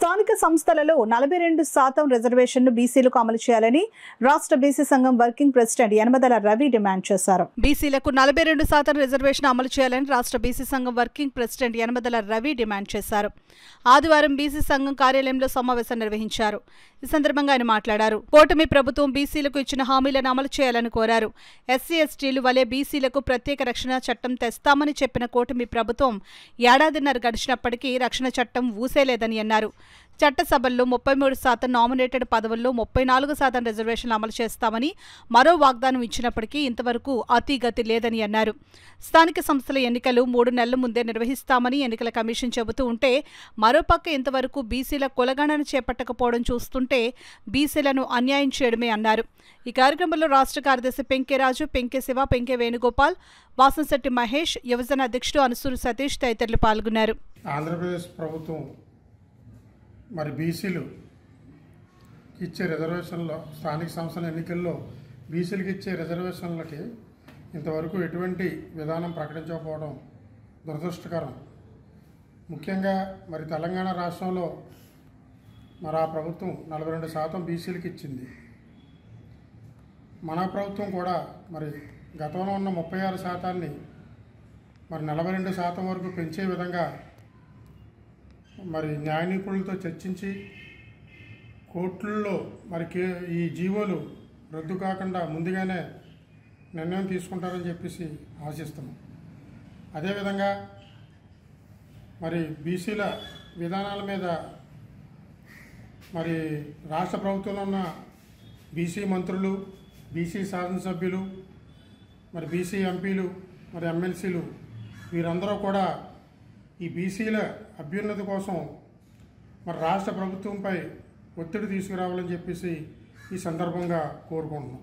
స్థానిక సంస్థలలో 42% రిజర్వేషన్ను బీసీలకు అమలు చేయాలని రాష్ట్ర బీసీ సంఘం working president Yanamadala Ravi demand చేశారు. బీసీలకు 42% రిజర్వేషన్ అమలు చేయాలని రాష్ట్ర బీసీ సంఘం working president Yanamadala Ravi demand చేశారు. ఆదివారం బీసీ సంఘం కార్యాలయంలో సమావేశం నిర్వహించారు. ఈ సందర్భంగా ఆయన మాట్లాడారు. కూటమి ప్రభుత్వం బీసీలకు ఇచ్చిన హామీలను అమలు చేయాలని కోరారు. ఎస్సీ ఎస్టీలు వలె బీసీలకు ప్రత్యేక రక్షణ చట్టం తెస్తామని చెప్పిన కూటమి ప్రభుత్వం ఏడాదిన్నర గడిచినప్పటికీ రక్షణ చట్టం ఊసేలేదని అన్నారు. చట్టసభల్లో 33% నామినేటెడ్ పదవుల్లో 34% రిజర్వేషన్లు అమలు చేస్తామని మరో వాగ్దానం ఇచ్చినప్పటికీ ఇంతవరకు అతిగతి లేదని అన్నారు. స్థానిక సంస్థల ఎన్నికలు 3 నెలల ముందే నిర్వహిస్తామని ఎన్నికల కమిషన్ చెబుతూ ఉంటే మరోపక్క ఇంతవరకు బీసీల కులగణన చేపట్టకపోవడం చూస్తుంటే బీసీలను అన్యాయం చేయడమే అన్నారు. ఈ కార్యక్రమంలో రాష్ట్ర కార్యదర్శి పెంకే రాజు, పెంకే శివ, పెంకే వేణుగోపాల్, వాసంశెట్టి మహేష్, యువజన అధ్యక్షుడు అనసూరు సతీష్ తదితరులు పాల్గొన్నారు. ఆంధ్రప్రదేశ్ ప్రభుత్వం మరి బీసీలు ఇచ్చే రిజర్వేషన్లో స్థానిక సంస్థల ఎన్నికల్లో బీసీలకు ఇచ్చే రిజర్వేషన్లకి ఇంతవరకు ఎటువంటి విధానం ప్రకటించకపోవడం దురదృష్టకరం. ముఖ్యంగా మరి తెలంగాణ రాష్ట్రంలో మరి ఆ ప్రభుత్వం 42% బీసీలకు ఇచ్చింది. మన ప్రభుత్వం కూడా మరి గతంలో ఉన్న 36% మరి 42% వరకు పెంచే విధంగా మరి న్యాయ నిపుణులతో చర్చించి కోర్టుల్లో మరి ఈ జీవోలు రద్దు కాకుండా ముందుగానే నిర్ణయం తీసుకుంటారని చెప్పేసి ఆశిస్తున్నాం. అదేవిధంగా మరి బీసీల విధానాల మీద మరి రాష్ట్ర ప్రభుత్వంలో ఉన్న బీసీ మంత్రులు, బీసీ శాసనసభ్యులు, మరి బీసీ ఎంపీలు, మరి ఎమ్మెల్సీలు వీరందరూ కూడా ఈ బీసీల అభ్యున్నతి కోసం మరి రాష్ట్ర ప్రభుత్వంపై ఒత్తిడి తీసుకురావాలని చెప్పేసి ఈ సందర్భంగా కోరుకుంటున్నాం.